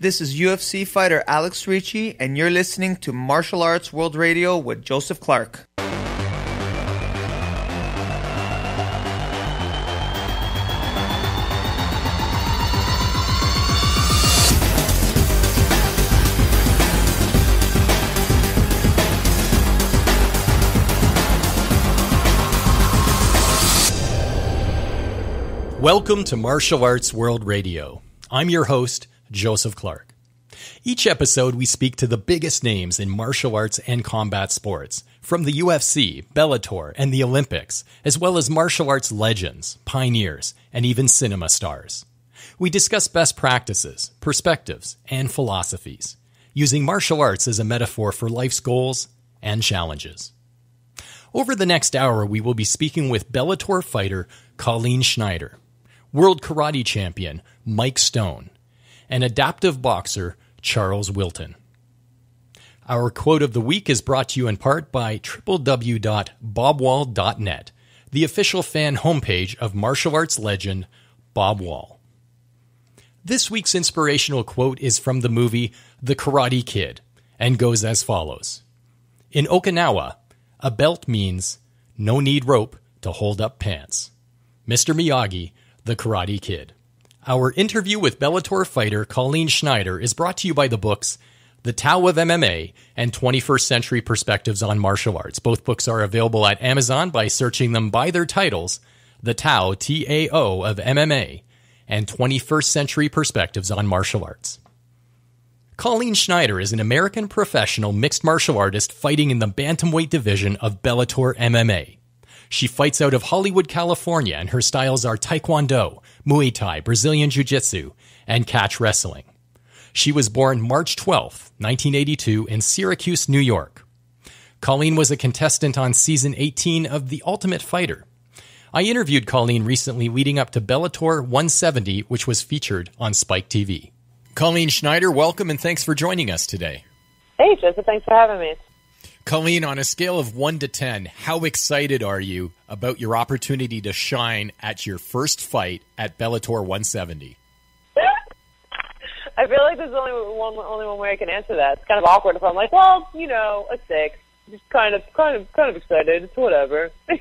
This is UFC fighter Alex Ricci, and you're listening to Martial Arts World Radio with Joseph Clark. Welcome to Martial Arts World Radio. I'm your host, Joseph Clark. Each episode, we speak to the biggest names in martial arts and combat sports, from the UFC, Bellator, and the Olympics, as well as martial arts legends, pioneers, and even cinema stars. We discuss best practices, perspectives, and philosophies, using martial arts as a metaphor for life's goals and challenges. Over the next hour, we will be speaking with Bellator fighter COLLEEN Schneider, world karate champion Mike Stone, and adaptive boxer Charles Wilton. Our quote of the week is brought to you in part by www.bobwall.net, the official fan homepage of martial arts legend Bob Wall. This week's inspirational quote is from the movie The Karate Kid and goes as follows. In Okinawa, a belt means no need rope to hold up pants. Mr. Miyagi, The Karate Kid. Our interview with Bellator fighter COLLEEN Schneider is brought to you by the books The Tao of MMA and 21st Century Perspectives on Martial Arts. Both books are available at Amazon by searching them by their titles, The Tao, T-A-O, of MMA, and 21st Century Perspectives on Martial Arts. COLLEEN Schneider is an American professional mixed martial artist fighting in the bantamweight division of Bellator MMA. She fights out of Hollywood, California, and her styles are Taekwondo, Muay Thai, Brazilian Jiu-Jitsu, and catch wrestling. She was born March 12, 1982, in Syracuse, New York. COLLEEN was a contestant on Season 18 of The Ultimate Fighter. I interviewed COLLEEN recently leading up to Bellator 170, which was featured on Spike TV. COLLEEN Schneider, welcome and thanks for joining us today. Hey, Joseph, thanks for having me. COLLEEN, on a scale of 1 to 10, how excited are you about your opportunity to shine at your first fight at Bellator 170? I feel like there's only one way I can answer that. It's kind of awkward if I'm like, well, you know, a 6. Just kind of excited. It's whatever. I'm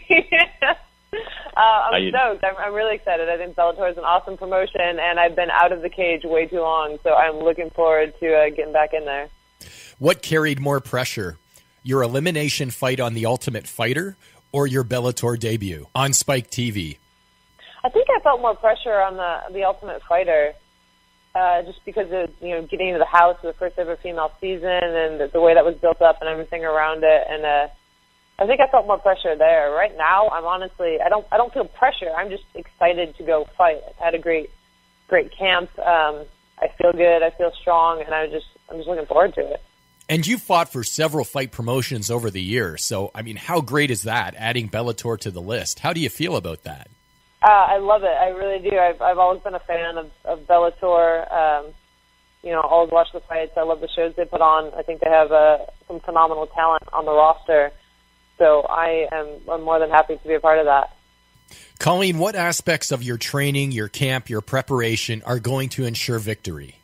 stoked. I'm really excited. I think Bellator is an awesome promotion, and I've been out of the cage way too long, so I'm looking forward to getting back in there. What carried more pressure? Your elimination fight on The Ultimate Fighter or your Bellator debut on Spike TV? I think I felt more pressure on the Ultimate Fighter, just because of getting into the house for the first ever female season and the way that was built up and everything around it. And I think I felt more pressure there. Right now, I'm honestly I don't feel pressure. I'm just excited to go fight. I've had a great camp. I feel good. I feel strong, and I'm just looking forward to it. And you fought for several fight promotions over the years, so, I mean, how great is that, adding Bellator to the list? How do you feel about that? I love it. I really do. I've always been a fan of Bellator. Always watch the fights. I love the shows they put on. I think they have some phenomenal talent on the roster, so I'm more than happy to be a part of that. COLLEEN, what aspects of your training, your camp, your preparation are going to ensure victory?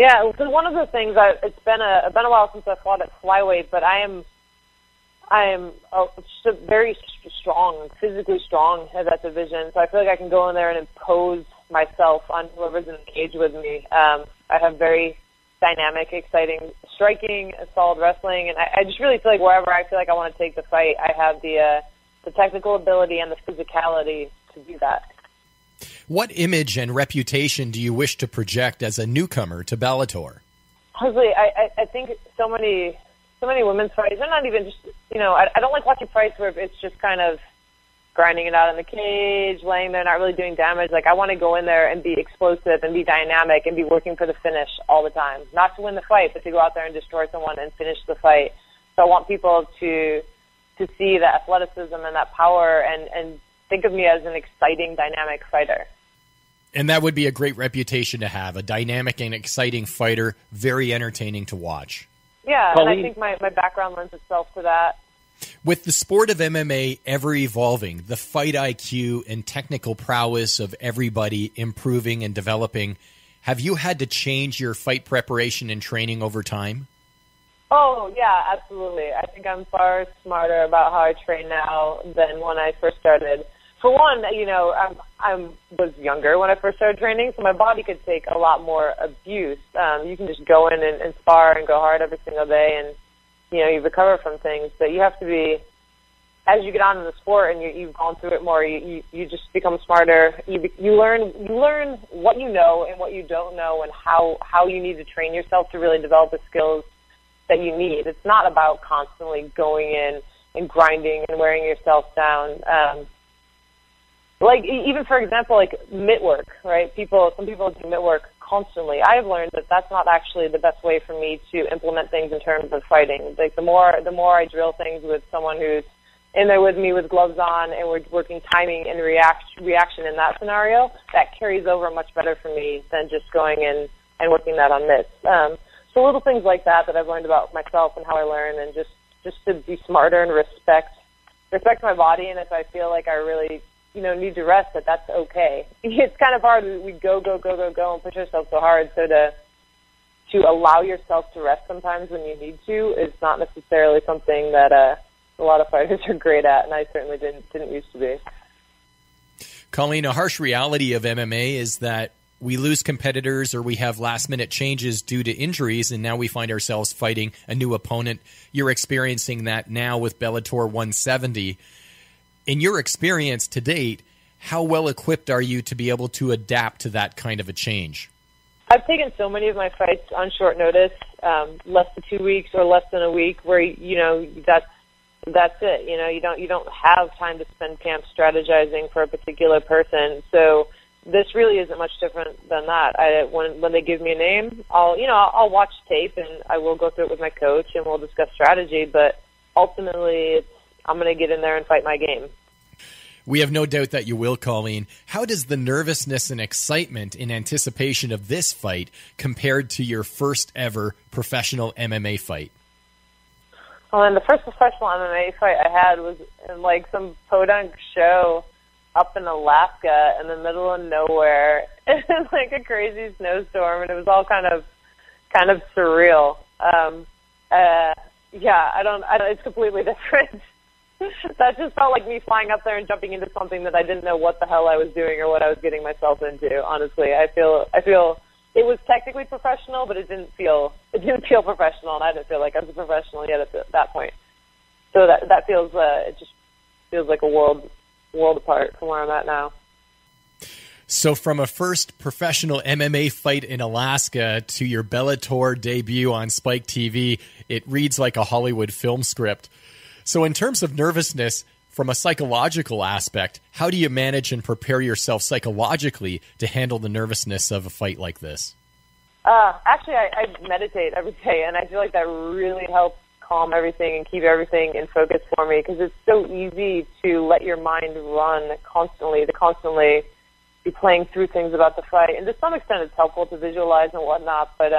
Yeah, so one of the things it's been a while since I fought at flyweight, but I am just very strong, physically strong at that division. So I feel like I can go in there and impose myself on whoever's in the cage with me. I have very dynamic, exciting striking, solid wrestling, and I just really feel like wherever I feel like I want to take the fight, I have the technical ability and the physicality to do that. What image and reputation do you wish to project as a newcomer to Bellator? Honestly, I think so many women's fights, they're not even just, I don't like watching fights where it's just kind of grinding it out in the cage, laying there, not really doing damage. Like, I want to go in there and be explosive and be dynamic and be working for the finish all the time. Not to win the fight, but to go out there and destroy someone and finish the fight. So I want people to see the athleticism and that power and think of me as an exciting, dynamic fighter. And that would be a great reputation to have, a dynamic and exciting fighter, very entertaining to watch. Yeah, COLLEEN, and I think my background lends itself to that. With the sport of MMA ever evolving, the fight IQ and technical prowess of everybody improving and developing, Have you had to change your fight preparation and training over time? Oh, yeah, absolutely. I think I'm far smarter about how I train now than when I first started. For one, I was younger when I first started training, so my body could take a lot more abuse. You can just go in and spar and go hard every single day, and you recover from things. But you have to be, as you get on in the sport and you've gone through it more, you just become smarter. You learn what you know and what you don't know, and how you need to train yourself to really develop the skills that you need. It's not about constantly going in and grinding and wearing yourself down. Like, even for example, like mitt work, right? Some people do mitt work constantly. I have learned that that's not actually the best way for me to implement things in terms of fighting. Like, the more I drill things with someone who's in there with me with gloves on, and we're working timing and reaction in that scenario, that carries over much better for me than just going in and working that on mitts. So little things like that I've learned about myself and how I learn, and just to be smarter and respect my body. And if I feel like I really need to rest, that's okay. It's kind of hard. We go and push ourselves so hard. So to allow yourself to rest sometimes when you need to is not necessarily something that a lot of fighters are great at, and I certainly didn't used to be. Colleen, a harsh reality of MMA is that we lose competitors or we have last-minute changes due to injuries, and now we find ourselves fighting a new opponent. You're experiencing that now with Bellator 170. In your experience to date, how well equipped are you to be able to adapt to that kind of a change? I've taken so many of my fights on short notice, less than 2 weeks or less than a week, where that's it. You don't have time to spend camp strategizing for a particular person. So this really isn't much different than that. When they give me a name, I'll watch tape and I will go through it with my coach and we'll discuss strategy. But ultimately, I'm going to get in there and fight my game. We have no doubt that you will, Colleen. How does the nervousness and excitement in anticipation of this fight compared to your first ever professional MMA fight? Well, and the first professional MMA fight I had was in like some podunk show up in Alaska in the middle of nowhere, in like a crazy snowstorm, and it was all kind of surreal. It's completely different. That just felt like me flying up there and jumping into something that I didn't know what the hell I was doing or what I was getting myself into. Honestly, I feel it was technically professional, but it didn't feel professional, and I didn't feel like I was a professional yet at that point. So that feels it just feels like a world apart from where I'm at now. So from a first professional MMA fight in Alaska to your Bellator debut on Spike TV, it reads like a Hollywood film script. So in terms of nervousness, from a psychological aspect, how do you manage and prepare yourself psychologically to handle the nervousness of a fight like this? Actually, I meditate every day, and I feel like that really helps calm everything and keep everything in focus for me, because it's so easy to let your mind run constantly, to constantly be playing through things about the fight. And to some extent, it's helpful to visualize and whatnot, but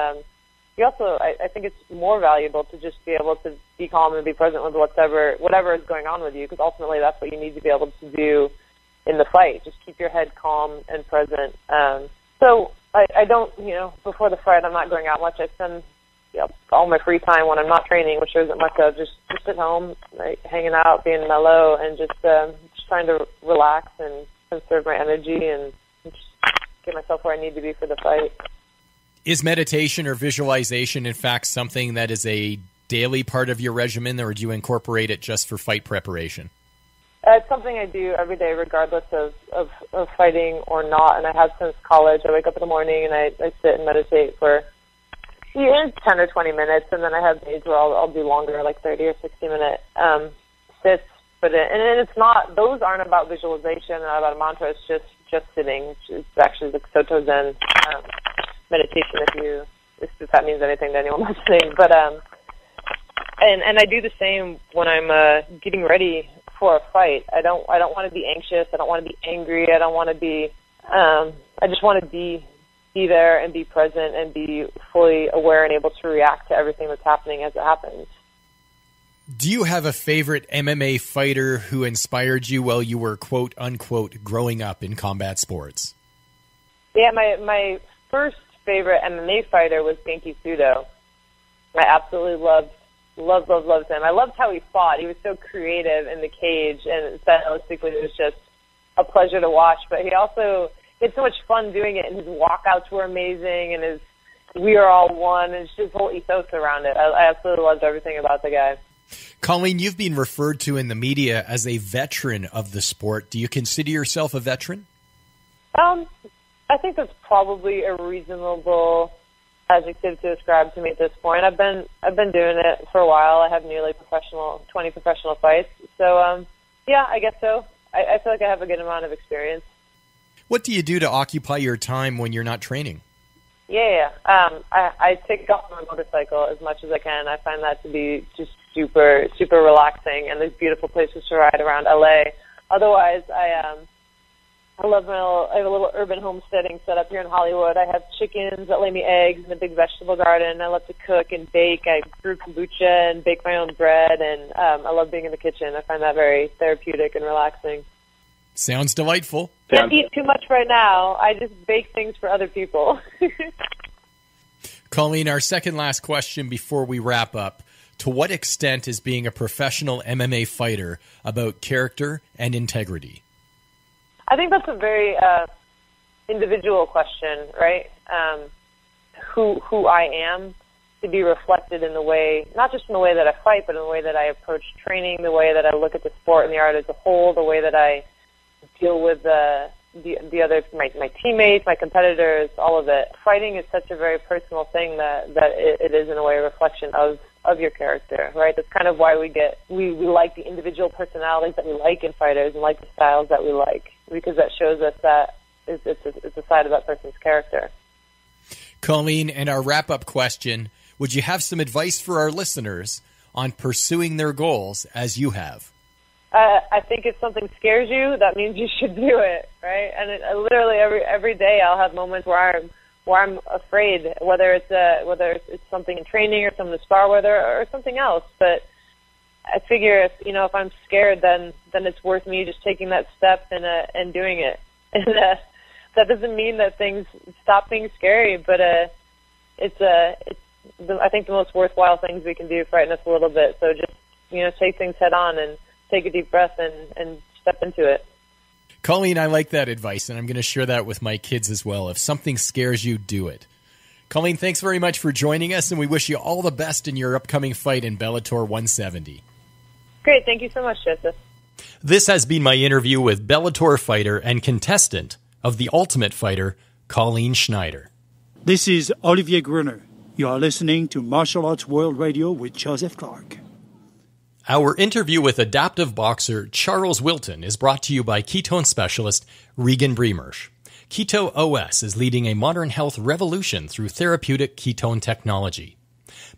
you also, I think it's more valuable to just be able to be calm and be present with whatever is going on with you, because ultimately that's what you need to be able to do in the fight. Just keep your head calm and present. So I don't, before the fight, I'm not going out much. I spend all my free time when I'm not training, which there isn't much of, just at home, like, hanging out, being mellow, and just trying to relax and conserve my energy and just get myself where I need to be for the fight. Is meditation or visualization, in fact, something that is a daily part of your regimen, or do you incorporate it just for fight preparation? It's something I do every day, regardless of fighting or not, and I have since college. I wake up in the morning and I sit and meditate for 10 or 20 minutes, and then I have days where I'll do longer, like 30 or 60-minute sits. And it's not; those aren't about visualization, not about a mantra. It's just sitting. It's actually the Soto Zen meditation, if that means anything to anyone listening. But and I do the same when I'm getting ready for a fight. I don't want to be anxious. I don't want to be angry. I don't want to be. I just want to be there and be present and be fully aware and able to react to everything that's happening as it happens. Do you have a favorite MMA fighter who inspired you while you were, quote unquote, growing up in combat sports? Yeah, my first favorite MMA fighter was Genki Sudo. I absolutely loved him. I loved how he fought. He was so creative in the cage, and stylistically it was just a pleasure to watch. But he had so much fun doing it, and his walkouts were amazing, and his "we are all one," and just his whole ethos around it. I absolutely loved everything about the guy. Colleen, you've been referred to in the media as a veteran of the sport. Do you consider yourself a veteran? I think that's probably a reasonable adjective to ascribe to me at this point. I've been doing it for a while. I have nearly 20 professional fights. So, yeah, I guess so. I feel like I have a good amount of experience. What do you do to occupy your time when you're not training? Yeah. I take off my motorcycle as much as I can. I find that to be just super, super relaxing, and there's beautiful places to ride around LA. Otherwise, I have a little urban homesteading set up here in Hollywood. I have chickens that lay me eggs and a big vegetable garden. I love to cook and bake. I brew kombucha and bake my own bread, and I love being in the kitchen. I find that very therapeutic and relaxing. Sounds delightful. Can't eat too much right now. I just bake things for other people. Colleen, our second last question before we wrap up. To what extent is being a professional MMA fighter about character and integrity? I think that's a very individual question, right? Who I am to be reflected in the way, not just in the way that I fight, but in the way that I approach training, the way that I look at the sport and the art as a whole, the way that I deal with the other, my teammates, my competitors, all of it. Fighting is such a very personal thing that it is in a way a reflection of your character, right? That's kind of why we like the individual personalities that we like in fighters and like the styles that we like, because that shows us that it's a side of that person's character. Colleen, and our wrap-up question, would you have some advice for our listeners on pursuing their goals as you have? I think if something scares you, that means you should do it, right? And literally every day I'll have moments where I'm afraid, whether it's something in training or something to spar with or something else. But I figure if I'm scared, then it's worth me just taking that step and doing it. And that doesn't mean that things stop being scary, but I think the most worthwhile things we can do frighten us a little bit. So just take things head on and take a deep breath and step into it. Colleen, I like that advice, and I'm going to share that with my kids as well. If something scares you, do it. Colleen, thanks very much for joining us, and we wish you all the best in your upcoming fight in Bellator 170. Great. Thank you so much, Joseph. This has been my interview with Bellator fighter and contestant of The Ultimate Fighter, Colleen Schneider. This is Olivier Gruner. You are listening to Martial Arts World Radio with Joseph Clark. Our interview with adaptive boxer Charles Wilton is brought to you by ketone specialist Regan Bremersh. Keto OS is leading a modern health revolution through therapeutic ketone technology.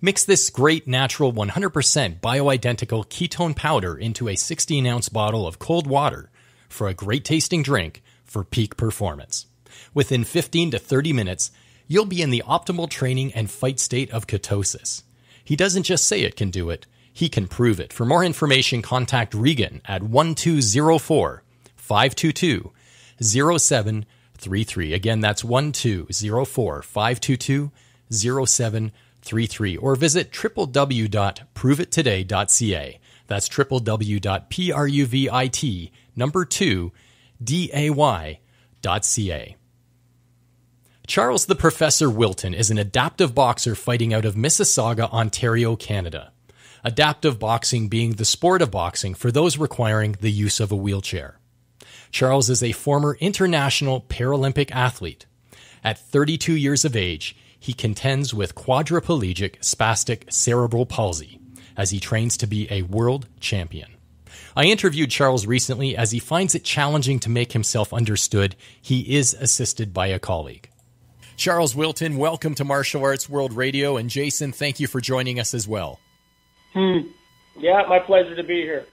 Mix this great natural 100% bioidentical ketone powder into a 16-ounce bottle of cold water for a great tasting drink for peak performance. Within 15 to 30 minutes, you'll be in the optimal training and fight state of ketosis. He doesn't just say it can do it, he can prove it. For more information, contact Regan at 1204-522-0733. Again, that's 1204-522-0733. Or visit www.proveittoday.ca. That's www.pruvit2day.ca. Charles the Professor Wilton is an adaptive boxer fighting out of Mississauga, Ontario, Canada. Adaptive boxing being the sport of boxing for those requiring the use of a wheelchair. Charles is a former international Paralympic athlete. At 32 years of age, he contends with quadriplegic spastic cerebral palsy as he trains to be a world champion. I interviewed Charles recently as he finds it challenging to make himself understood. He is assisted by a colleague. Charles Wilton, welcome to Martial Arts World Radio, and Jason, thank you for joining us as well. Yeah, my pleasure to be here.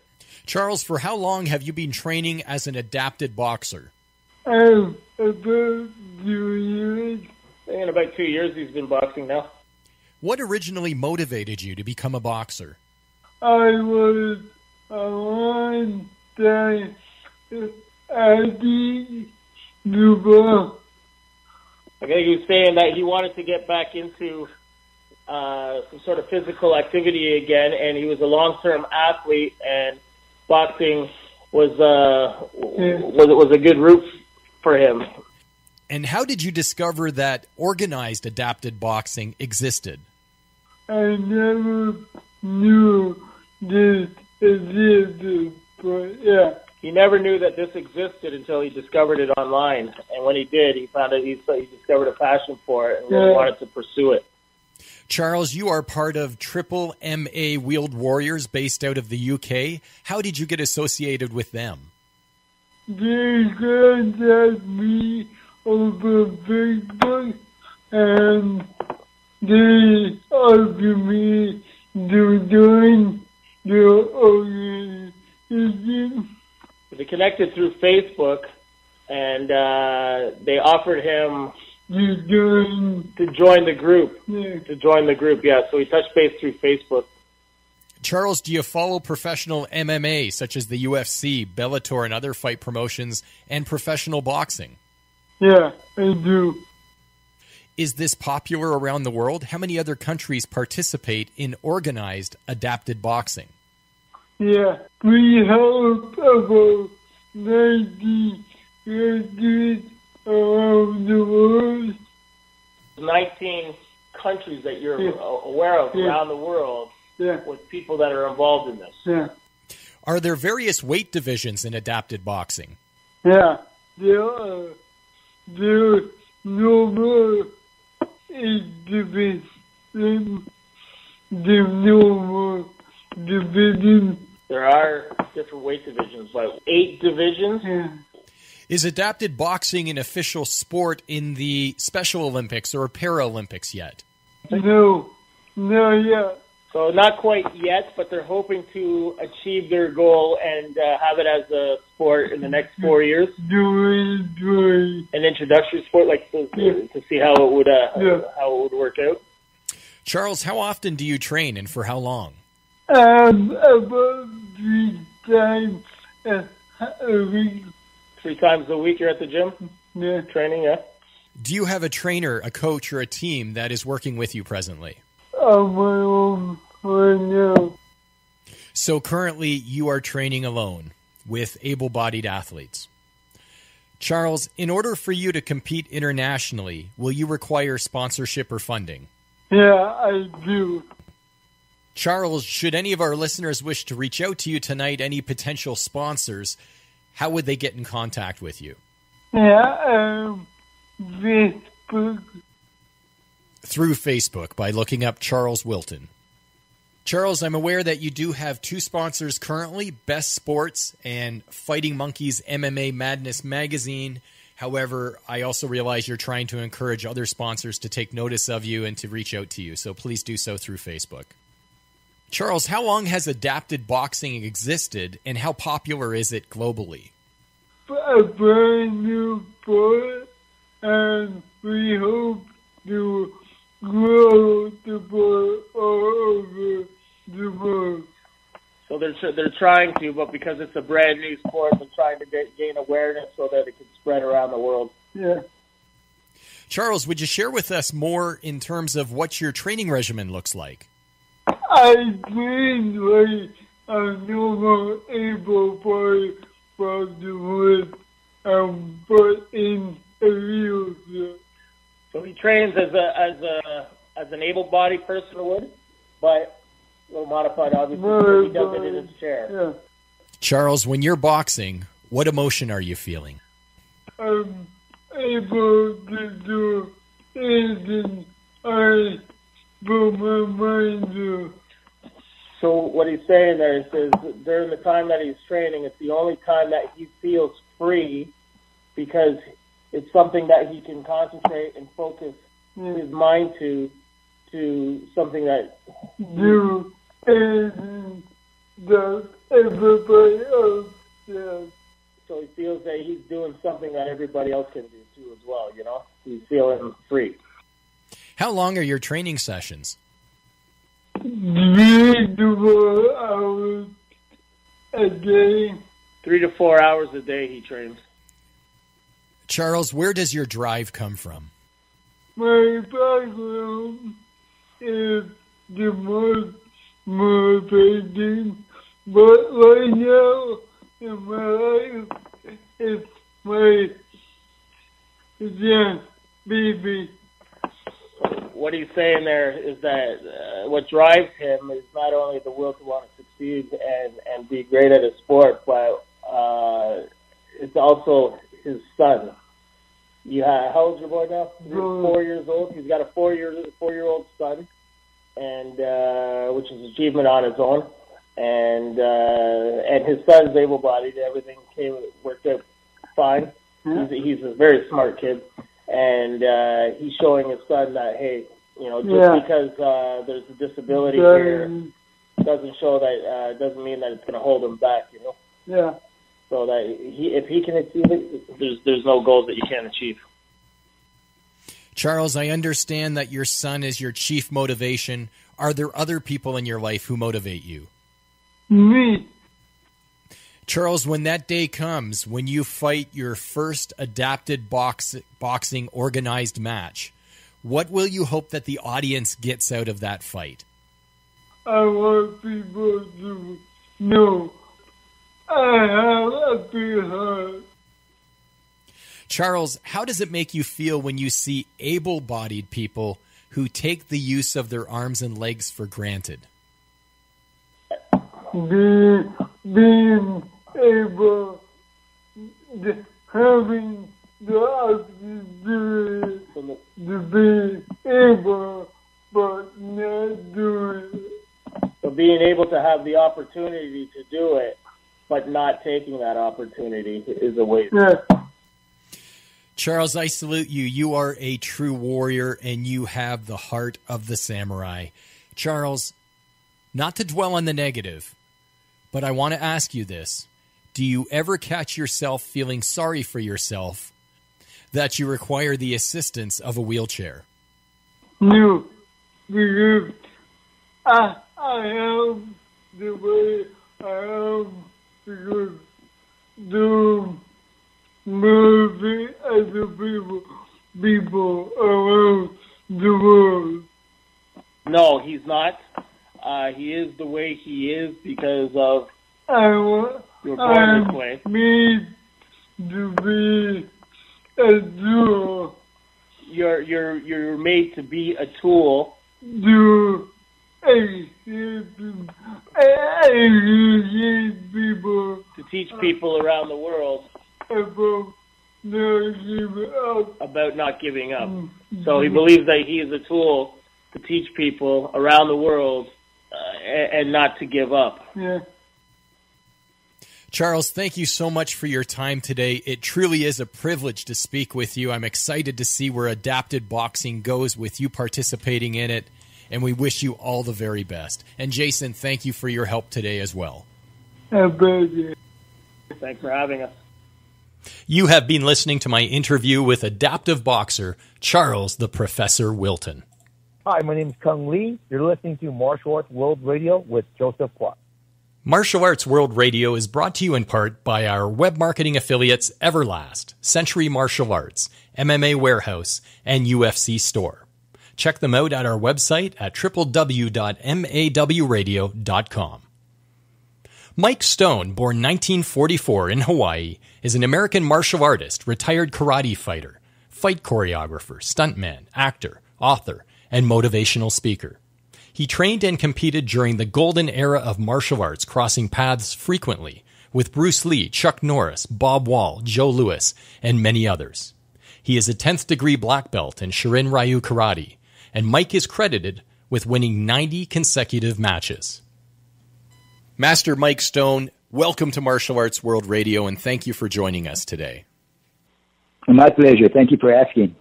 Charles, for how long have you been training as an adapted boxer? About 2 years. In about 2 years he's been boxing now. What originally motivated you to become a boxer? I was a one-time Adi Duba I think he was saying that he wanted to get back into some sort of physical activity again, and he was a long-term athlete, and boxing was a good route for him. And how did you discover that organized adapted boxing existed? I never knew this existed, but yeah. He never knew that this existed until he discovered it online. And when he did, he found out he discovered a passion for it and really wanted to pursue it. Charles, you are part of Triple MA Wheeled Warriors based out of the UK. How did you get associated with them? They contacted me over Facebook, and they offered me to join their organization. They connected through Facebook, and they offered him to join the group. Yeah. To join the group, yeah. So we touched base through Facebook. Charles, do you follow professional MMA, such as the UFC, Bellator, and other fight promotions, and professional boxing? Yeah, I do. Is this popular around the world? How many other countries participate in organized adapted boxing? Yeah, we have about 90 countries around the world. 19 countries that you're aware of around the world with people that are involved in this. Yeah. Are there various weight divisions in adapted boxing? Yeah, there are. There's no more 8 divisions. There's no more divisions. There are different weight divisions, but 8 divisions? Yeah. Is adapted boxing an official sport in the Special Olympics or Paralympics yet? No, not yet. So not quite yet, but they're hoping to achieve their goal and have it as a sport in the next 4 years. An introductory sport, like to see how it would work out. Charles, how often do you train and for how long? About 3 times a week. 3 times a week you're at the gym? Yeah. Training, yeah. Do you have a trainer, a coach, or a team that is working with you presently? On my own right now. So currently you are training alone with able-bodied athletes. Charles, in order for you to compete internationally, will you require sponsorship or funding? Yeah, I do. Charles, should any of our listeners wish to reach out to you tonight, any potential sponsors, how would they get in contact with you? Yeah, Facebook. Through Facebook by looking up Charles Wilton. Charles, I'm aware that you do have 2 sponsors currently, Best Sports and Fighting Monkeys MMA Madness Magazine. However, I also realize you're trying to encourage other sponsors to take notice of you and to reach out to you, so please do so through Facebook. Charles, how long has adapted boxing existed, and how popular is it globally? A brand new sport, and we hope to grow the sport all over the world. So they're trying to, but because it's a brand new sport, they're trying to gain awareness so that it can spread around the world. Yeah. Charles, would you share with us more in terms of what your training regimen looks like? I train like a normal able-bodied person but in a wheelchair. So he trains as an able-bodied person would, but a little modified, obviously, because he does it in his chair. Yeah. Charles, when you're boxing, what emotion are you feeling? I'm able to do anything I put my mind to. So what he's saying there is during the time that he's training, it's the only time that he feels free because it's something that he can concentrate and focus his mind to something that do anything that everybody else does. So he feels that he's doing something that everybody else can do too as well, you know? He's feeling free. How long are your training sessions? 3 to 4 hours a day. 3 to 4 hours a day he trains. Charles, where does your drive come from? my background is the most motivating, but right now in my life, it's my baby. What he's saying there is that what drives him is not only the will to want to succeed and be great at his sport, but it's also his son. How old's your boy now? He's 4 years old. He's got a 4-year-old son, and which is an achievement on its own. And his son's able-bodied. Everything worked out fine. He's a very smart kid, and he's showing his son that, hey, just because there's a disability here doesn't show that doesn't mean that it's going to hold him back. Yeah. So that if he can achieve it, there's no goals that you can't achieve. Charles, I understand that your son is your chief motivation. Are there other people in your life who motivate you? Me. Charles, when that day comes, when you fight your first adapted boxing organized match, what will you hope that the audience gets out of that fight? I want people to know I have a big heart. Charles, how does it make you feel when you see able-bodied people who take the use of their arms and legs for granted? Being able, having the opportunity to be able, but not do it. So being able to have the opportunity to do it, but not taking that opportunity is a waste. Yeah. Charles, I salute you. You are a true warrior, and you have the heart of the samurai. Charles, not to dwell on the negative, but I want to ask you this. Do you ever catch yourself feeling sorry for yourself that you require the assistance of a wheelchair? No, because I am the way I am because the moving other people around the world. No, he's not. He is the way he is because of your born this way. Made to be a tool. You're made to be a tool To people to teach people around the world about not giving up. So he believes that he is a tool to teach people around the world and not to give up. Yeah. Charles, thank you so much for your time today. It truly is a privilege to speak with you. I'm excited to see where adapted boxing goes with you participating in it, and we wish you all the very best. And Jason, thank you for your help today as well. Thanks for having us. You have been listening to my interview with adaptive boxer Charles the Professor Wilton. Hi, my name is Kung Lee. You're listening to Martial Arts World Radio with Joseph Clark. Martial Arts World Radio is brought to you in part by our web marketing affiliates Everlast, Century Martial Arts, MMA Warehouse, and UFC Store. Check them out at our website at www.mawradio.com. Mike Stone, born 1944 in Hawaii, is an American martial artist, retired karate fighter, fight choreographer, stuntman, actor, author, and motivational speaker. He trained and competed during the golden era of martial arts, crossing paths frequently with Bruce Lee, Chuck Norris, Bob Wall, Joe Louis, and many others. He is a 10th degree black belt in Shirin Ryu Karate, and Mike is credited with winning 90 consecutive matches. Master Mike Stone, welcome to Martial Arts World Radio, and thank you for joining us today. My pleasure. Thank you for asking.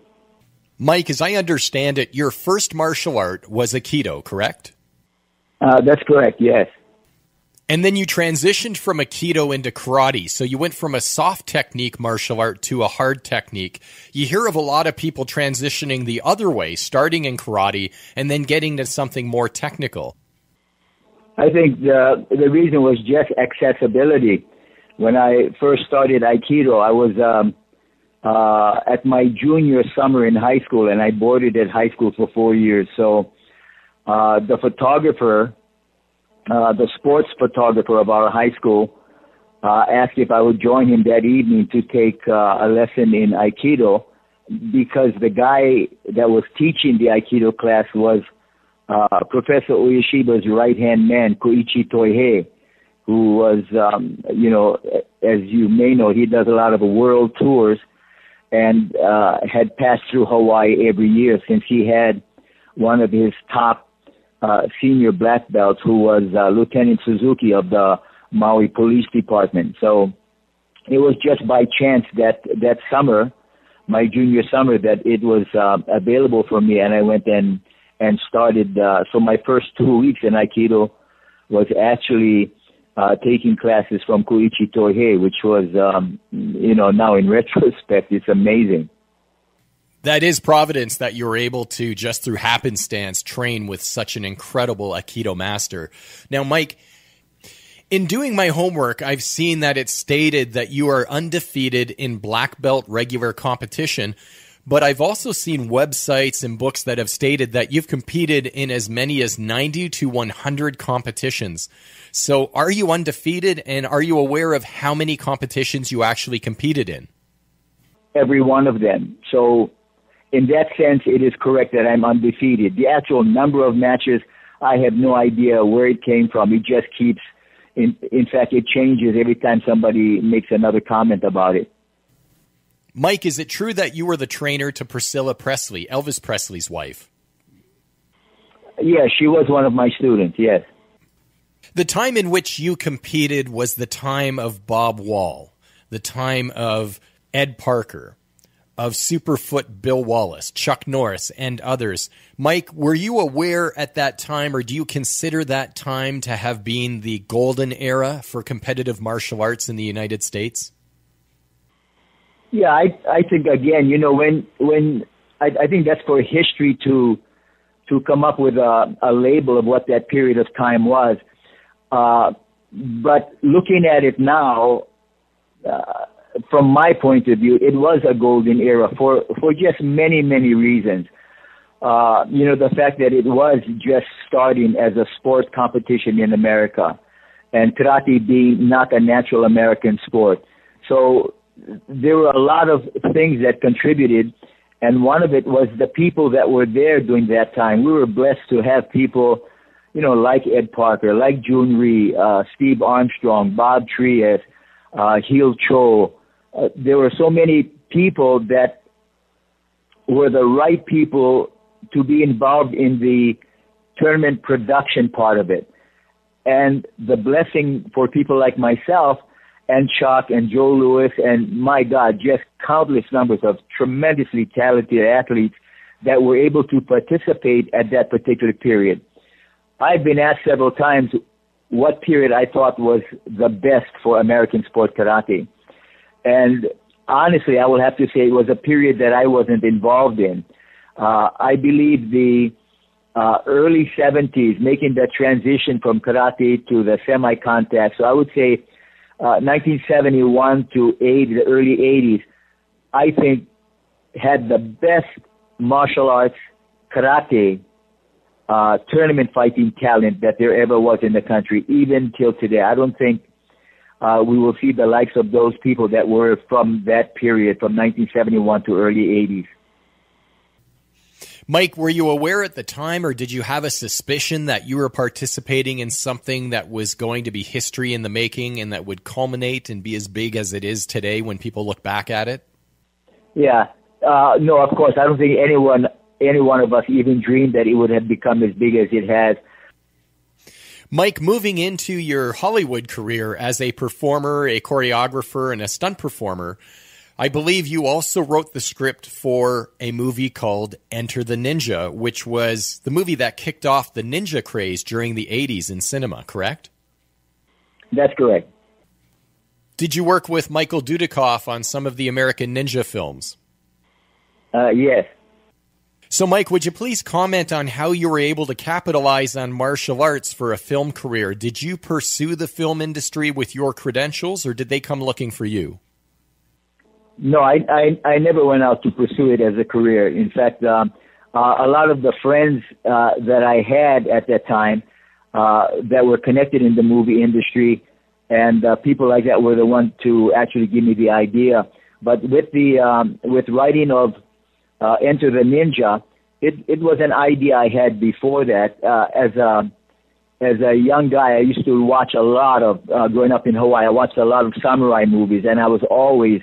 Mike, as I understand it, your first martial art was Aikido, correct? That's correct, yes. And then you transitioned from Aikido into karate, so you went from a soft technique martial art to a hard technique. You hear of a lot of people transitioning the other way, starting in karate and then getting to something more technical. I think the reason was just accessibility. When I first started Aikido, I at my junior summer in high school, and I boarded at high school for 4 years. So the photographer, the sports photographer of our high school, asked if I would join him that evening to take a lesson in Aikido, because the guy that was teaching the Aikido class was Professor Uyeshiba's right-hand man, Koichi Toihei, who was, as you may know, he does a lot of world tours and had passed through Hawaii every year since he had one of his top senior black belts, who was Lieutenant Suzuki of the Maui Police Department. So it was just by chance that summer, my junior summer, that it was available for me, and I went and started. So my first 2 weeks in Aikido was actually taking classes from Koichi Toihei, which was, now in retrospect, it's amazing. That is providence that you were able to, just through happenstance, train with such an incredible Aikido master. Now, Mike, in doing my homework, I've seen that it's stated that you are undefeated in black belt regular competition, but I've also seen websites and books that have stated that you've competed in as many as 90 to 100 competitions. So are you undefeated, and are you aware of how many competitions you actually competed in? Every one of them. So in that sense, it is correct that I'm undefeated. The actual number of matches, I have no idea where it came from. It just keeps, in fact, it changes every time somebody makes another comment about it. Mike, is it true that you were the trainer to Priscilla Presley, Elvis Presley's wife? Yeah, she was one of my students, yes. The time in which you competed was the time of Bob Wall, the time of Ed Parker, of Superfoot Bill Wallace, Chuck Norris, and others. Mike, were you aware at that time, or do you consider that time to have been the golden era for competitive martial arts in the United States? Yeah, I think, again, when I think that's for history to come up with a label of what that period of time was. But looking at it now, from my point of view, it was a golden era for just many, many reasons. The fact that it was just starting as a sport competition in America, and karate being not a natural American sport. So there were a lot of things that contributed, and one of it was the people that were there during that time. We were blessed to have people, like Ed Parker, like Jun Rhee, Steve Armstrong, Bob Trias, Heel Cho. There were so many people that were the right people to be involved in the tournament production part of it. And the blessing for people like myself and Chuck and Joe Louis and, my God, just countless numbers of tremendously talented athletes that were able to participate at that particular period. I've been asked several times what period I thought was the best for American sport karate. And honestly, I will have to say it was a period that I wasn't involved in. I believe the early 70s, making the transition from karate to the semi-contact. So I would say 1971 to the early 80s, I think had the best martial arts karate tournament fighting talent that there ever was in the country, even till today. I don't think we will see the likes of those people that were from that period, from 1971 to early 80s. Mike, were you aware at the time, or did you have a suspicion that you were participating in something that was going to be history in the making and that would culminate and be as big as it is today when people look back at it? Yeah. No, of course. I don't think any one of us even dreamed that it would have become as big as it has. Mike, moving into your Hollywood career as a performer, a choreographer, and a stunt performer, I believe you also wrote the script for a movie called Enter the Ninja, which was the movie that kicked off the ninja craze during the 80s in cinema, correct? That's correct. Did you work with Michael Dudikoff on some of the American Ninja films? Yes. So, Mike, would you please comment on how you were able to capitalize on martial arts for a film career? Did you pursue the film industry with your credentials, or did they come looking for you? No, I never went out to pursue it as a career. In fact, a lot of the friends that I had at that time that were connected in the movie industry and people like that were the ones to actually give me the idea. But with writing of Enter the Ninja, it was an idea I had before that. As a young guy, I used to watch a lot of, growing up in Hawaii, I watched a lot of samurai movies, and I was always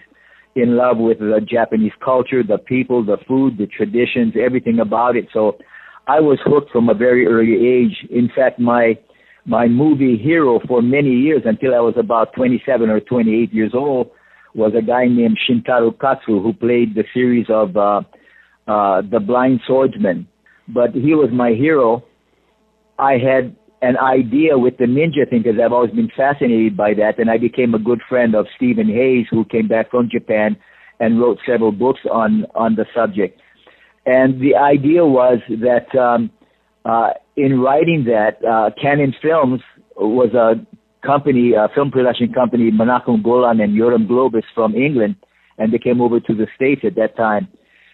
in love with the Japanese culture, the people, the food, the traditions, everything about it. So I was hooked from a very early age. In fact, my movie hero for many years, until I was about 27 or 28 years old, was a guy named Shintaro Katsu, who played the series of The Blind Swordsman. But he was my hero. I had an idea with the ninja thing because I've always been fascinated by that, and I became a good friend of Stephen Hayes, who came back from Japan and wrote several books on the subject. And the idea was that in writing that, Canon Films was a company, a film production company, Menachem Golan and Yoram Globus from England, and they came over to the States at that time.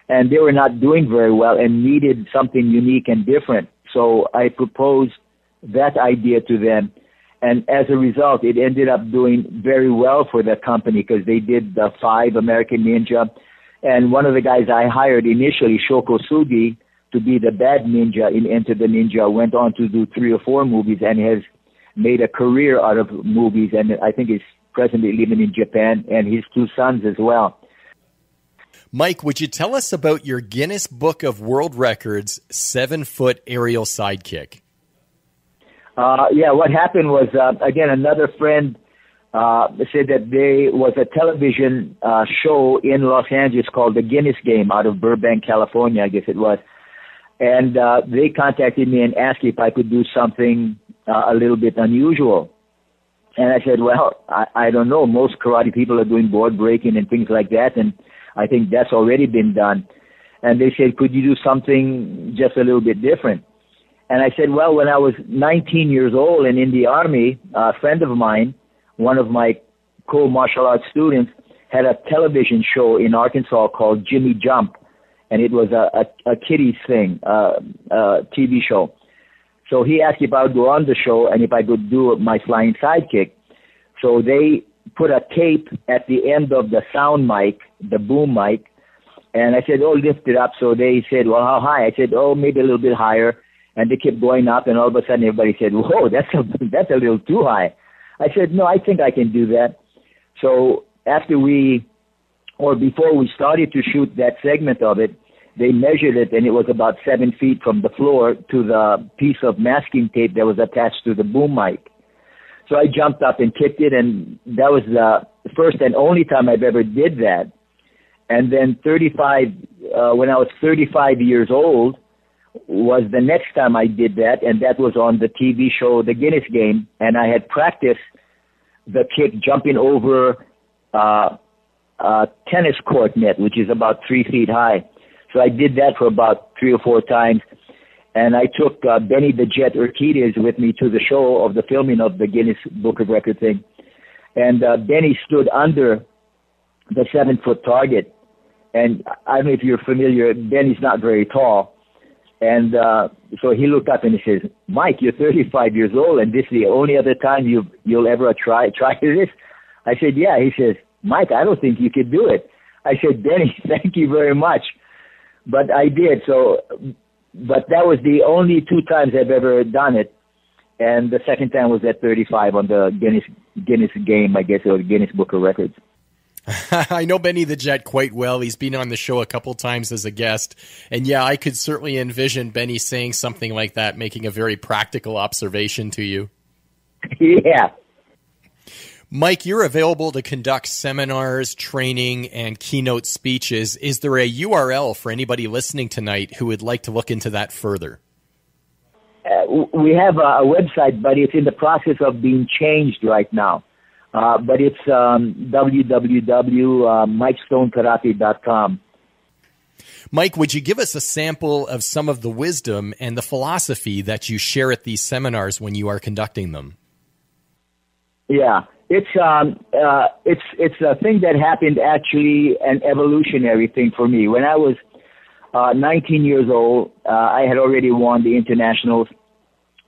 And they were not doing very well and needed something unique and different. So I proposed that idea to them. And as a result, it ended up doing very well for that company because they did the 5 American Ninja. And one of the guys I hired initially, Shoko Sugi, to be the bad ninja in Enter the Ninja, went on to do 3 or 4 movies and has made a career out of movies. And I think is presently living in Japan, and his 2 sons as well. Mike, would you tell us about your Guinness Book of World Records 7-foot aerial sidekick? Yeah, what happened was, again, another friend said that there was a television show in Los Angeles called The Guinness Game out of Burbank, California, I guess it was. And they contacted me and asked if I could do something a little bit unusual. And I said, well, I don't know. Most karate people are doing board breaking and things like that, and I think that's already been done. And they said, could you do something just a little bit different? And I said, well, when I was 19 years old and in the Army, a friend of mine, one of my co-martial arts students, had a television show in Arkansas called Jimmy Jump. And it was a kiddies thing, TV show. So he asked if I would go on the show and if I could do my flying sidekick. So they put a tape at the end of the sound mic, the boom mic. And I said, oh, lift it up. So they said, well, how high? I said, oh, maybe a little bit higher. And they kept going up, and all of a sudden everybody said, whoa, that's a little too high. I said, no, I think I can do that. So before we started to shoot that segment of it, they measured it, and it was about 7 feet from the floor to the piece of masking tape that was attached to the boom mic. So I jumped up and kicked it, and that was the first and only time I've ever did that. And then when I was 35 years old, was the next time I did that, and that was on the TV show The Guinness Game, and I had practiced the kick jumping over a tennis court net, which is about 3 feet high. So I did that for about 3 or 4 times, and I took Benny the Jet Urquidez with me to the show of the filming of the Guinness Book of Records thing, and Benny stood under the 7-foot target, and I don't know if you're familiar, Benny's not very tall. And so he looked up and he says, Mike, you're 35 years old, and this is the only other time you'll ever try this? I said, yeah. He says, Mike, I don't think you could do it. I said, Benny, thank you very much. But I did. But that was the only 2 times I've ever done it. And the second time was at 35 on the Guinness Game, I guess, or the Guinness Book of Records. I know Benny the Jet quite well. He's been on the show a couple times as a guest. And yeah, I could certainly envision Benny saying something like that, making a very practical observation to you. Yeah. Mike, you're available to conduct seminars, training, and keynote speeches. Is there a URL for anybody listening tonight who would like to look into that further? We have a website, but it's in the process of being changed right now. But it's www.mikestonekarate.com. Mike, would you give us a sample of some of the wisdom and the philosophy that you share at these seminars when you are conducting them? Yeah. It's a thing that happened, actually, an evolutionary thing for me. When I was 19 years old, I had already won the internationals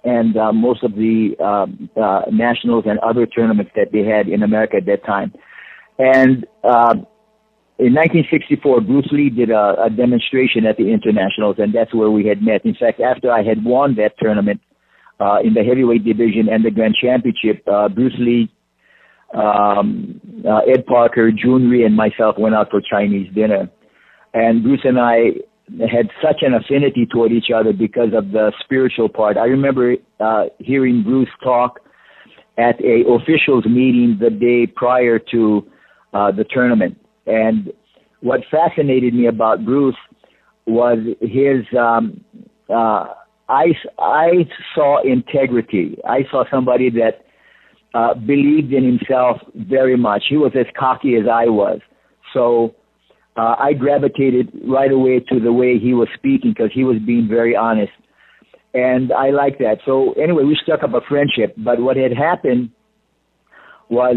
and most of the nationals and other tournaments that they had in America at that time. And in 1964, Bruce Lee did a demonstration at the internationals, and that's where we had met. In fact, after I had won that tournament in the heavyweight division and the grand championship, Bruce Lee, Ed Parker, Jun Rhee, and myself went out for Chinese dinner. And Bruce and I had such an affinity toward each other because of the spiritual part. I remember hearing Bruce talk at a officials meeting the day prior to the tournament. And what fascinated me about Bruce was his, I saw integrity. I saw somebody that believed in himself very much. He was as cocky as I was. So I gravitated right away to the way he was speaking because he was being very honest. And I like that. So anyway, we struck up a friendship. But what had happened was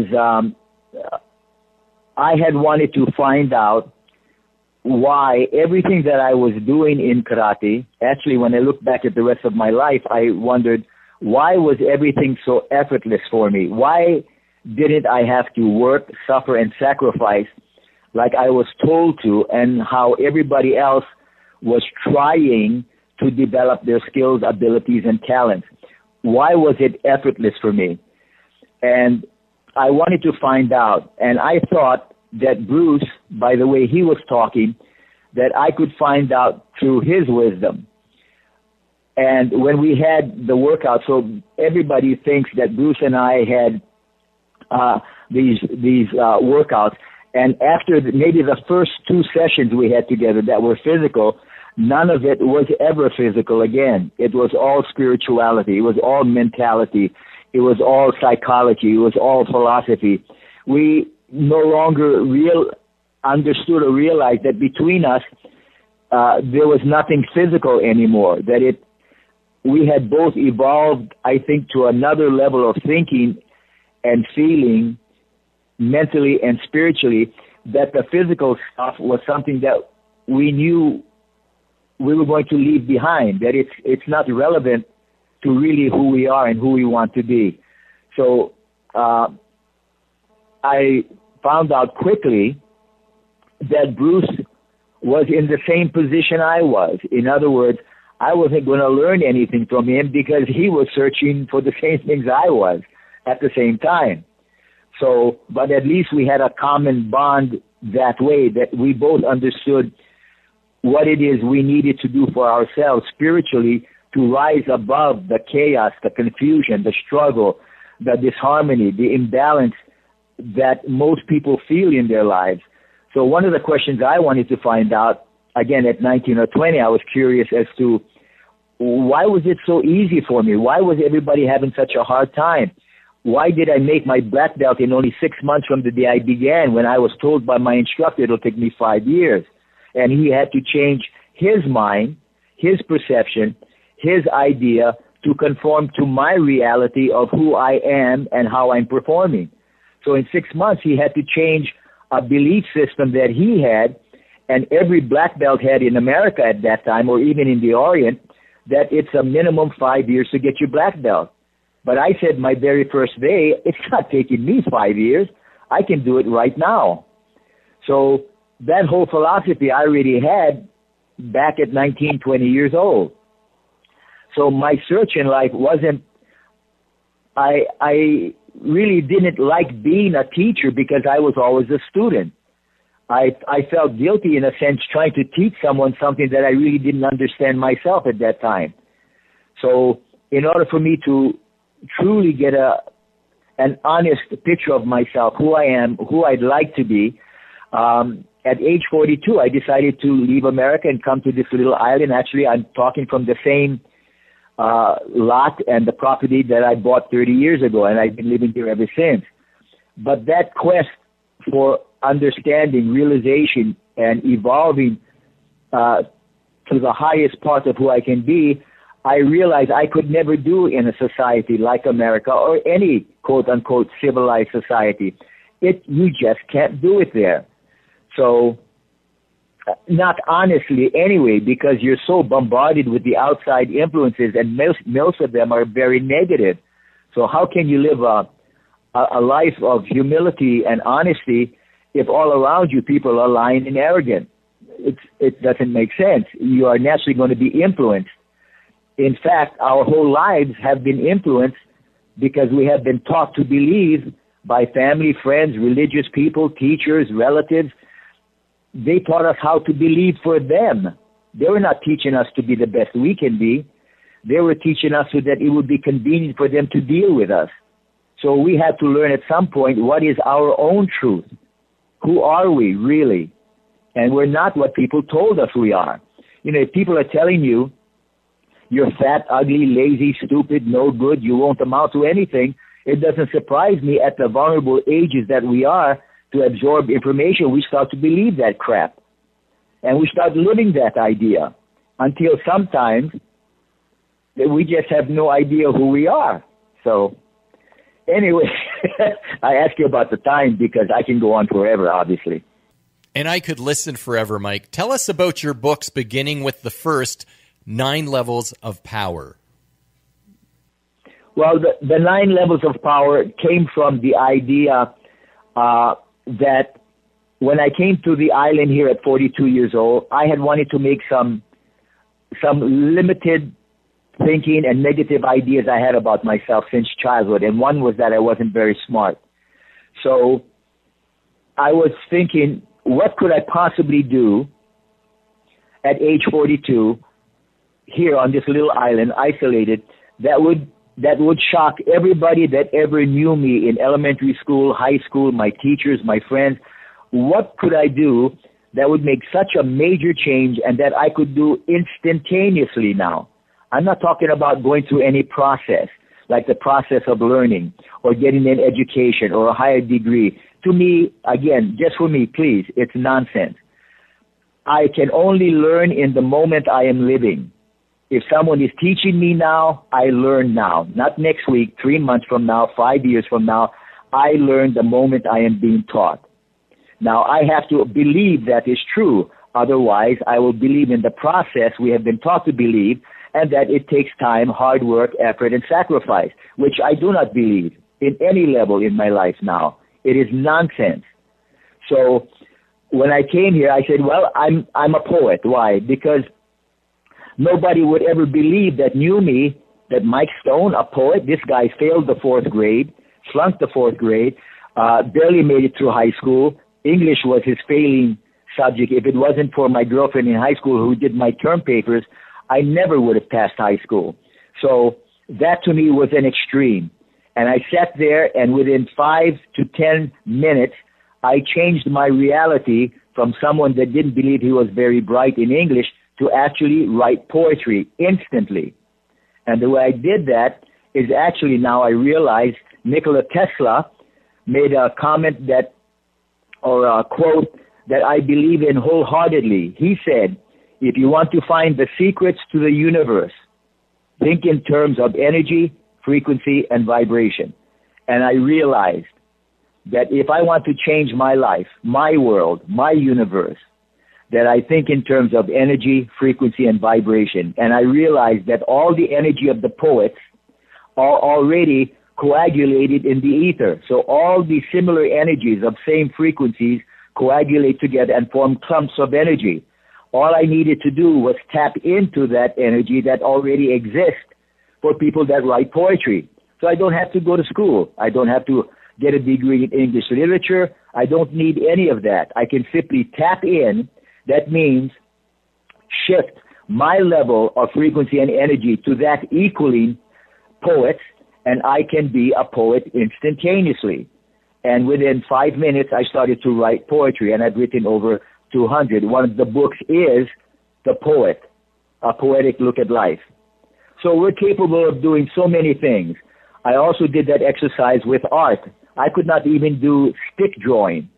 I had wanted to find out why everything that I was doing in karate, actually when I look back at the rest of my life, I wondered, why was everything so effortless for me? Why didn't I have to work, suffer, and sacrifice like I was told to, and how everybody else was trying to develop their skills, abilities, and talents? Why was it effortless for me? And I wanted to find out, and I thought that Bruce, by the way he was talking, that I could find out through his wisdom. And when we had the workout, so everybody thinks that Bruce and I had these workouts, and after maybe the first 2 sessions we had together that were physical, none of it was ever physical again. It was all spirituality. It was all mentality. It was all psychology. It was all philosophy. We no longer understood or realized that between us there was nothing physical anymore, that we had both evolved, I think, to another level of thinking and feeling mentally and spiritually, that the physical stuff was something that we knew we were going to leave behind, that it's not relevant to really who we are and who we want to be. So I found out quickly that Bruce was in the same position I was. In other words, I wasn't going to learn anything from him because he was searching for the same things I was at the same time. So, but at least we had a common bond that way, that we both understood what it is we needed to do for ourselves spiritually to rise above the chaos, the confusion, the struggle, the disharmony, the imbalance that most people feel in their lives. So one of the questions I wanted to find out, again at 19 or 20, I was curious as to why was it so easy for me? Why was everybody having such a hard time? Why did I make my black belt in only 6 months from the day I began, when I was told by my instructor it'll take me 5 years? And he had to change his mind, his perception, his idea to conform to my reality of who I am and how I'm performing. So in 6 months, he had to change a belief system that he had, and every black belt had in America at that time, or even in the Orient, that it's a minimum 5 years to get your black belt. But I said my very first day, it's not taking me 5 years. I can do it right now. So that whole philosophy I already had back at 19, 20 years old. So my search in life wasn't, I really didn't like being a teacher because I was always a student. I felt guilty in a sense trying to teach someone something that I really didn't understand myself at that time. So in order for me to truly get an honest picture of myself, who I am, who I'd like to be, at age 42, I decided to leave America and come to this little island. Actually, I'm talking from the same lot and the property that I bought 30 years ago, and I've been living here ever since. But that quest for understanding, realization, and evolving to the highest part of who I can be, I realized I could never do in a society like America or any quote-unquote civilized society. You just can't do it there. So, not honestly anyway, because you're so bombarded with the outside influences, and most of them are very negative. So how can you live a life of humility and honesty if all around you people are lying and arrogant? It doesn't make sense. You are naturally going to be influenced. In fact, our whole lives have been influenced because we have been taught to believe by family, friends, religious people, teachers, relatives. They taught us how to believe for them. They were not teaching us to be the best we can be. They were teaching us so that it would be convenient for them to deal with us. So we have to learn at some point what is our own truth. Who are we really? And we're not what people told us we are. You know, if people are telling you you're fat, ugly, lazy, stupid, no good, you won't amount to anything, it doesn't surprise me at the vulnerable ages that we are to absorb information. We start to believe that crap. And we start living that idea until sometimes we just have no idea who we are. So anyway, I ask you about the time because I can go on forever, obviously. And I could listen forever, Mike. Tell us about your books, beginning with the first, 9 Levels of Power. Well, the 9 levels of power came from the idea that when I came to the island here at 42 years old, I had wanted to make some limited thinking and negative ideas I had about myself since childhood. And one was that I wasn't very smart. So I was thinking, what could I possibly do at age 42 here on this little island, isolated, that would shock everybody that ever knew me in elementary school, high school, my teachers, my friends. What could I do that would make such a major change and that I could do instantaneously now? I'm not talking about going through any process, like the process of learning or getting an education or a higher degree. To me, again, just for me, please, it's nonsense. I can only learn in the moment I am living. If someone is teaching me now, I learn now. Not next week, 3 months from now, 5 years from now. I learn the moment I am being taught. Now, I have to believe that is true. Otherwise, I will believe in the process we have been taught to believe, and that it takes time, hard work, effort, and sacrifice, which I do not believe in any level in my life now. It is nonsense. So when I came here, I said, well, I'm a poet. Why? Because nobody would ever believe that knew me, that Mike Stone, a poet, this guy failed the 4th grade, flunked the 4th grade, barely made it through high school. English was his failing subject. If it wasn't for my girlfriend in high school who did my term papers, I never would have passed high school. So that to me was an extreme. And I sat there, and within 5 to 10 minutes, I changed my reality from someone that didn't believe he was very bright in English to actually write poetry instantly. And the way I did that is actually now I realize Nikola Tesla made a comment that, or a quote that I believe in wholeheartedly. He said, if you want to find the secrets to the universe, think in terms of energy, frequency, and vibration. And I realized that if I want to change my life, my world, my universe, that I think in terms of energy, frequency, and vibration. And I realized that all the energy of the poets are already coagulated in the ether. So all the similar energies of same frequencies coagulate together and form clumps of energy. All I needed to do was tap into that energy that already exists for people that write poetry. So I don't have to go to school. I don't have to get a degree in English literature. I don't need any of that. I can simply tap in. That means shift my level of frequency and energy to that equaling poets, and I can be a poet instantaneously. And within 5 minutes, I started to write poetry, and I've written over 200. One of the books is The Poet, A Poetic Look at Life. So we're capable of doing so many things. I also did that exercise with art. I could not even do stick drawing.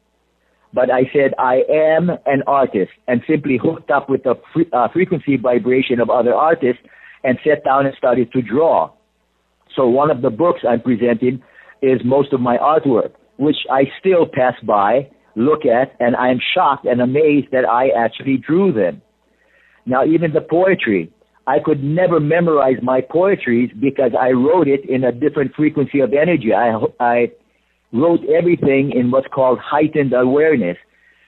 But I said, I am an artist, and simply hooked up with the frequency vibration of other artists, and sat down and started to draw. So one of the books I'm presenting is most of my artwork, which I still pass by, look at, and I'm shocked and amazed that I actually drew them. Now, even the poetry, I could never memorize my poetry because I wrote it in a different frequency of energy. I wrote everything in what's called heightened awareness,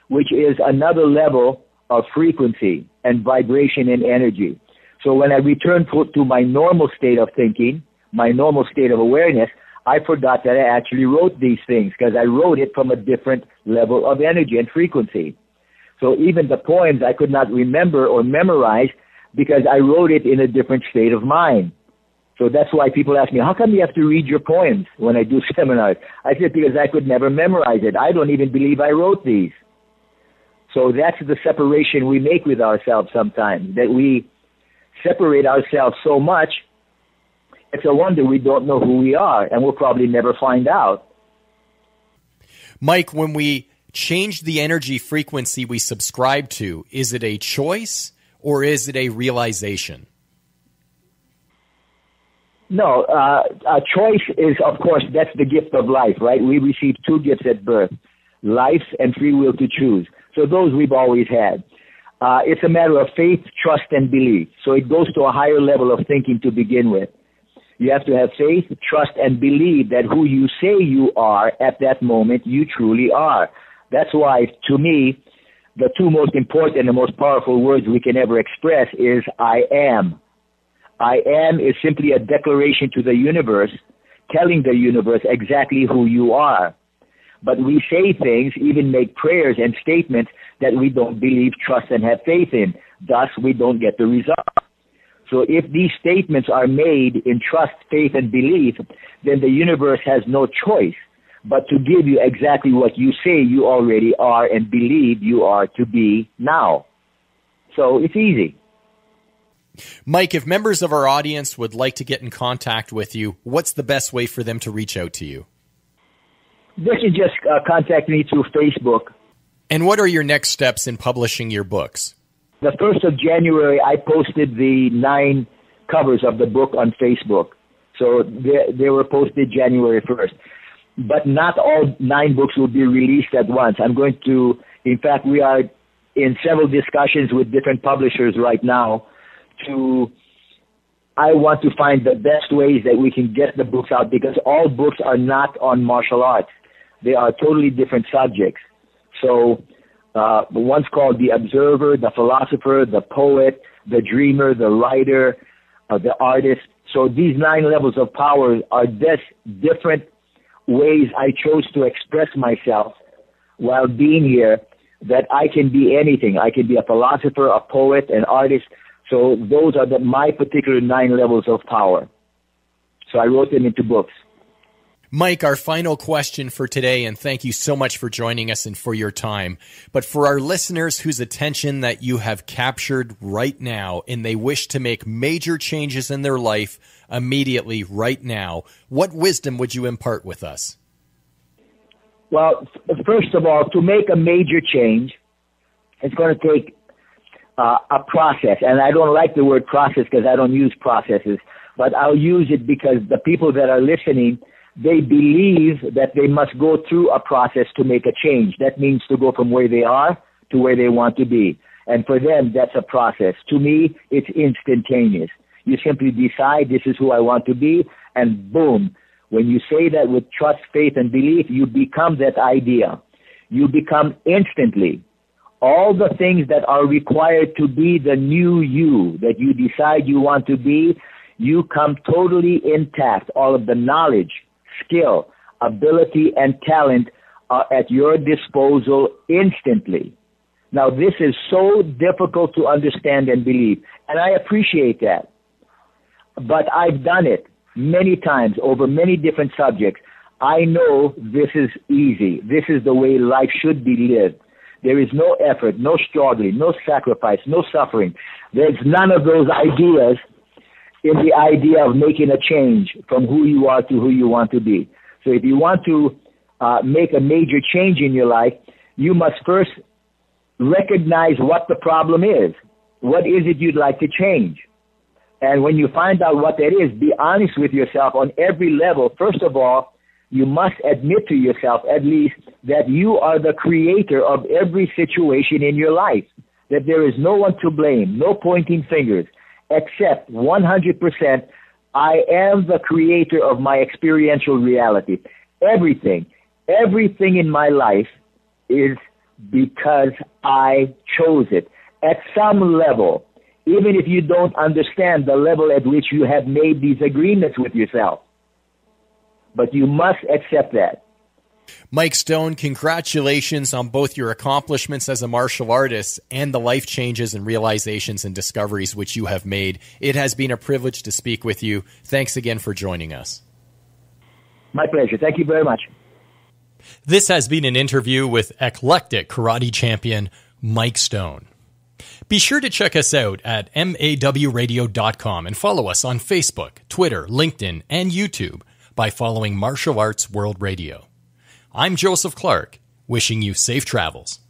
which is another level of frequency and vibration and energy. So when I returned to my normal state of thinking, my normal state of awareness, I forgot that I actually wrote these things because I wrote it from a different level of energy and frequency. So even the poems I could not remember or memorize because I wrote it in a different state of mind. So that's why people ask me, how come you have to read your poems when I do seminars? I said, because I could never memorize it. I don't even believe I wrote these. So that's the separation we make with ourselves sometimes, that we separate ourselves so much, it's a wonder we don't know who we are, and we'll probably never find out. Mike, when we change the energy frequency we subscribe to, is it a choice or is it a realization? No, a choice is, of course, that's the gift of life, right? We receive two gifts at birth, life and free will to choose. So those we've always had. It's a matter of faith, trust, and belief. So it goes to a higher level of thinking to begin with. You have to have faith, trust, and believe that who you say you are at that moment, you truly are. That's why, to me, the two most important and most powerful words we can ever express is I am. I am is simply a declaration to the universe, telling the universe exactly who you are. But we say things, even make prayers and statements that we don't believe, trust, and have faith in. Thus, we don't get the result. So if these statements are made in trust, faith, and belief, then the universe has no choice but to give you exactly what you say you already are and believe you are to be now. So it's easy. Mike, if members of our audience would like to get in contact with you, what's the best way for them to reach out to you? They can just contact me through Facebook. And what are your next steps in publishing your books? The 1st of January, I posted the 9 covers of the book on Facebook. So they were posted January 1st. But not all 9 books will be released at once. I'm going to, in fact, we are in several discussions with different publishers right now I want to find the best ways that we can get the books out because all books are not on martial arts. They are totally different subjects. So one's called The Observer, The Philosopher, The Poet, The Dreamer, The Writer, The Artist. So these 9 levels of power are just different ways I chose to express myself while being here, that I can be anything. I can be a philosopher, a poet, an artist. So those are my particular 9 levels of power. So I wrote them into books. Mike, our final question for today, and thank you so much for joining us and for your time. But for our listeners whose attention that you have captured right now and they wish to make major changes in their life immediately right now, what wisdom would you impart with us? Well, first of all, to make a major change, it's going to take a process. And I don't like the word process because I don't use processes, but I'll use it because the people that are listening, they believe that they must go through a process to make a change. That means to go from where they are to where they want to be. And for them, that's a process. To me, it's instantaneous. You simply decide this is who I want to be, and boom. When you say that with trust, faith, and belief, you become that idea. You become instantly all the things that are required to be the new you that you decide you want to be. You come totally intact. All of the knowledge, skill, ability, and talent are at your disposal instantly. Now, this is so difficult to understand and believe, and I appreciate that. But I've done it many times over many different subjects. I know this is easy. This is the way life should be lived. There is no effort, no struggling, no sacrifice, no suffering. There's none of those ideas in the idea of making a change from who you are to who you want to be. So if you want to make a major change in your life, you must first recognize what the problem is. What is it you'd like to change? And when you find out what that is, be honest with yourself on every level. First of all, you must admit to yourself at least that you are the creator of every situation in your life, that there is no one to blame, no pointing fingers, except 100%, I am the creator of my experiential reality. Everything in my life is because I chose it. At some level, even if you don't understand the level at which you have made these agreements with yourself. But you must accept that. Mike Stone, congratulations on both your accomplishments as a martial artist and the life changes and realizations and discoveries which you have made. It has been a privilege to speak with you. Thanks again for joining us. My pleasure. Thank you very much. This has been an interview with eclectic karate champion Mike Stone. Be sure to check us out at mawradio.com and follow us on Facebook, Twitter, LinkedIn, and YouTube by following Martial Arts World Radio. I'm Joseph Clark, wishing you safe travels.